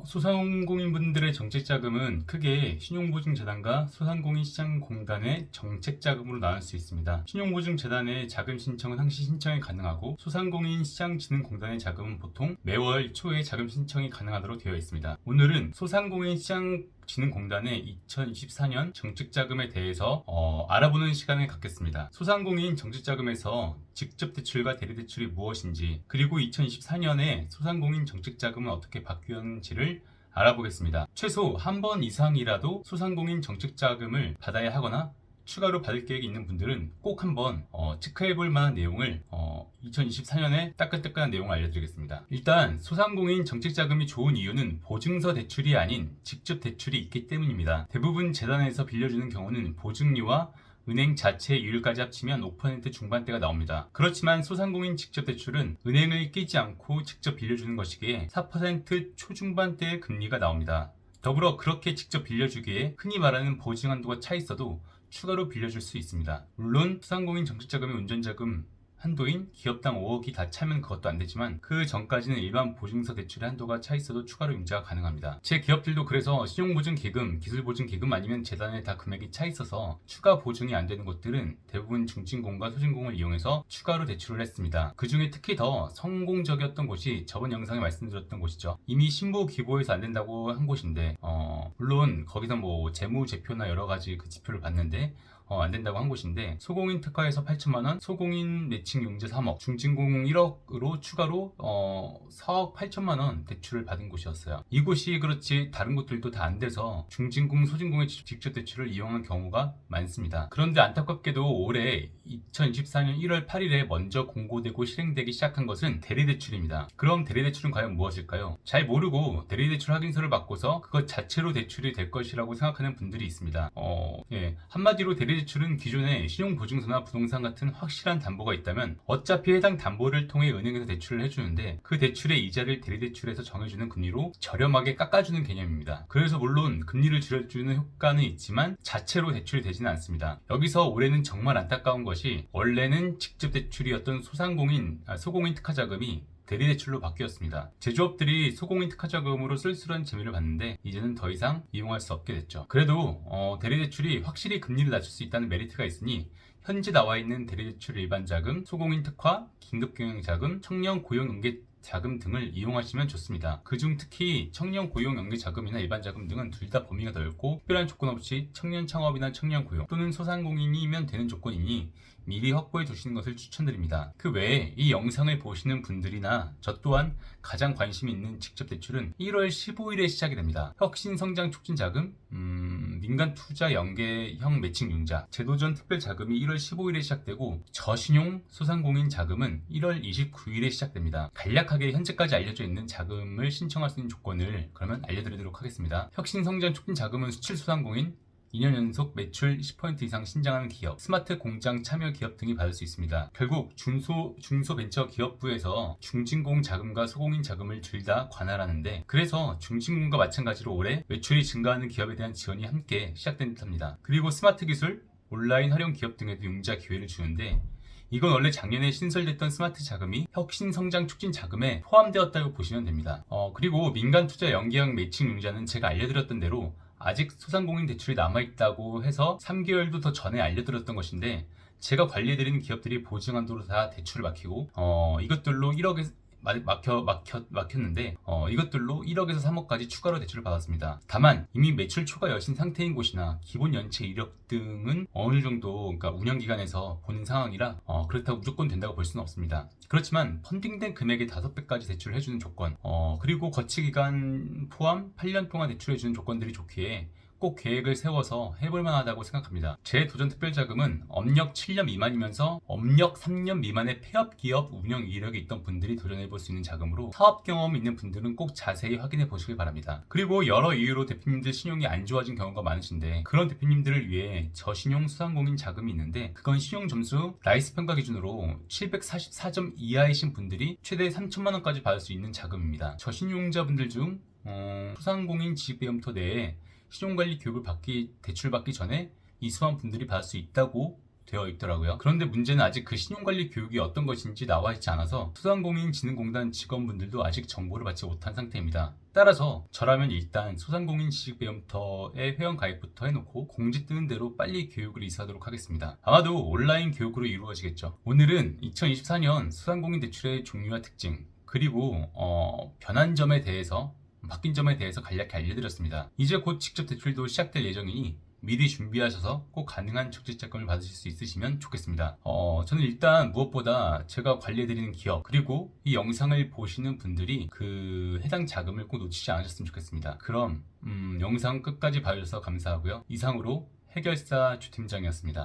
소상공인분들의 정책자금은 크게 신용보증재단과 소상공인시장공단의 정책자금으로 나눌 수 있습니다. 신용보증재단의 자금 신청은 항시 신청이 가능하고 소상공인시장진흥공단의 자금은 보통 매월 초에 자금 신청이 가능하도록 되어 있습니다. 오늘은 소상공인시장진흥공단의 2024년 정책자금에 대해서 알아보는 시간을 갖겠습니다. 소상공인 정책자금에서 직접 대출과 대리 대출이 무엇인지, 그리고 2024년에 소상공인 정책자금은 어떻게 바뀌었는지를 알아보겠습니다. 최소 한 번 이상이라도 소상공인 정책자금을 받아야 하거나 추가로 받을 계획이 있는 분들은 꼭 한번 체크해볼 만한 내용을 2024년에 따끈따끈한 내용을 알려드리겠습니다. 일단 소상공인 정책자금이 좋은 이유는 보증서 대출이 아닌 직접 대출이 있기 때문입니다. 대부분 재단에서 빌려주는 경우는 보증리와 은행 자체의 이율까지 합치면 5% 중반대가 나옵니다. 그렇지만 소상공인 직접 대출은 은행을 끼지 않고 직접 빌려주는 것이기에 4% 초중반대의 금리가 나옵니다. 더불어 그렇게 직접 빌려주기에 흔히 말하는 보증 한도가 차 있어도 추가로 빌려줄 수 있습니다. 물론 소상공인 정책자금의 운전자금 한도인 기업당 5억이 다 차면 그것도 안 되지만 그 전까지는 일반 보증서 대출의 한도가 차 있어도 추가로 융자가 가능합니다. 제 기업들도 그래서 신용보증기금, 기술보증기금 아니면 재단에 다 금액이 차 있어서 추가 보증이 안 되는 곳들은 대부분 중진공과 소진공을 이용해서 추가로 대출을 했습니다. 그 중에 특히 더 성공적이었던 곳이 저번 영상에 말씀드렸던 곳이죠. 이미 신부 기부해서 안 된다고 한 곳인데 물론 거기서 뭐 재무제표나 여러 가지 그 지표를 봤는데 안 된다고 한 곳인데, 소공인 특화에서 8천만원, 소공인 매칭 융자 3억, 중진공 1억으로 추가로 4억 8천만원 대출을 받은 곳이었어요. 이곳이 그렇지 다른 곳들도 다 안 돼서 중진공, 소진공의 직접 대출을 이용한 경우가 많습니다. 그런데 안타깝게도 올해 2024년 1월 8일에 먼저 공고되고 실행되기 시작한 것은 대리대출입니다. 그럼 대리대출은 과연 무엇일까요? 잘 모르고 대리대출 확인서를 받고서 그것 자체로 대출이 될 것이라고 생각하는 분들이 있습니다. 한마디로 대리대출은 기존에 신용보증서나 부동산 같은 확실한 담보가 있다면 어차피 해당 담보를 통해 은행에서 대출을 해주는데 그 대출의 이자를 대리대출에서 정해주는 금리로 저렴하게 깎아주는 개념입니다. 그래서 물론 금리를 줄여주는 효과는 있지만 자체로 대출이 되지는 않습니다. 여기서 올해는 정말 안타까운 것이, 원래는 직접 대출이었던 소공인 특화자금이 대리대출로 바뀌었습니다. 제조업들이 소공인 특화자금으로 쓸쓸한 재미를 봤는데 이제는 더 이상 이용할 수 없게 됐죠. 그래도 대리대출이 확실히 금리를 낮출 수 있다는 메리트가 있으니 현재 나와 있는 대리대출 일반자금, 소공인 특화, 긴급경영자금, 청년고용연계 자금 등을 이용하시면 좋습니다. 그중 특히 청년 고용 연계 자금이나 일반 자금 등은 둘 다 범위가 넓고 특별한 조건 없이 청년 창업이나 청년 고용 또는 소상공인이면 되는 조건이니 미리 확보해 두시는 것을 추천드립니다. 그 외에 이 영상을 보시는 분들이나 저 또한 가장 관심이 있는 직접 대출은 1월 15일에 시작이 됩니다. 혁신성장 촉진자금, 민간투자 연계형 매칭융자, 제도전 특별자금이 1월 15일에 시작되고 저신용 소상공인 자금은 1월 29일에 시작됩니다. 간략하게 현재까지 알려져 있는 자금을 신청할 수 있는 조건을 그러면 알려드리도록 하겠습니다. 혁신성장 촉진자금은 수출소상공인, 2년 연속 매출 10% 이상 신장하는 기업, 스마트 공장 참여 기업 등이 받을 수 있습니다. 결국 중소벤처기업부에서 중진공 자금과 소공인 자금을 둘 다 관할하는데, 그래서 중진공과 마찬가지로 올해 매출이 증가하는 기업에 대한 지원이 함께 시작된 듯합니다. 그리고 스마트 기술, 온라인 활용 기업 등에도 융자 기회를 주는데, 이건 원래 작년에 신설됐던 스마트 자금이 혁신성장 촉진 자금에 포함되었다고 보시면 됩니다. 그리고 민간투자 연계형 매칭 융자는 제가 알려드렸던 대로 아직 소상공인 대출이 남아있다고 해서 3개월도 더 전에 알려드렸던 것인데, 제가 관리해드리는 기업들이 보증한도로 다 대출을 막히고 이것들로 1억에 막혔는데 이것들로 1억에서 3억까지 추가로 대출을 받았습니다. 다만 이미 매출 초과 여신 상태인 곳이나 기본 연체 이력 등은 어느 정도 그러니까 운영기관에서 보는 상황이라 그렇다고 무조건 된다고 볼 수는 없습니다. 그렇지만 펀딩된 금액의 5배까지 대출을 해주는 조건, 그리고 거치기간 포함 8년 동안 대출해주는 조건들이 좋기에 꼭 계획을 세워서 해볼 만하다고 생각합니다. 제 도전 특별자금은 업력 7년 미만이면서 업력 3년 미만의 폐업기업 운영 이력이 있던 분들이 도전해볼 수 있는 자금으로, 사업 경험 있는 분들은 꼭 자세히 확인해 보시길 바랍니다. 그리고 여러 이유로 대표님들 신용이 안 좋아진 경우가 많으신데, 그런 대표님들을 위해 저신용 소상공인 자금이 있는데, 그건 신용 점수 라이스 평가 기준으로 744점 이하이신 분들이 최대 3천만원까지 받을 수 있는 자금입니다. 저신용자분들 중 소상공인 지배염토 내에 신용관리 교육을 대출 받기 전에 이수한 분들이 받을 수 있다고 되어 있더라고요. 그런데 문제는 아직 그 신용관리 교육이 어떤 것인지 나와 있지 않아서 소상공인진흥공단 직원분들도 아직 정보를 받지 못한 상태입니다. 따라서 저라면 일단 소상공인지식배움터에 회원가입부터 해놓고 공지 뜨는 대로 빨리 교육을 이수하도록 하겠습니다. 아마도 온라인 교육으로 이루어지겠죠. 오늘은 2024년 소상공인 대출의 종류와 특징, 그리고 변한 점에 대해서, 바뀐 점에 대해서 간략히 알려드렸습니다. 이제 곧 직접 대출도 시작될 예정이니 미리 준비하셔서 꼭 가능한 적재자금을 받으실 수 있으시면 좋겠습니다. 저는 일단 무엇보다 제가 관리해드리는 기업, 그리고 이 영상을 보시는 분들이 그 해당 자금을 꼭 놓치지 않으셨으면 좋겠습니다. 그럼 영상 끝까지 봐주셔서 감사하고요. 이상으로 해결사 주팀장이었습니다.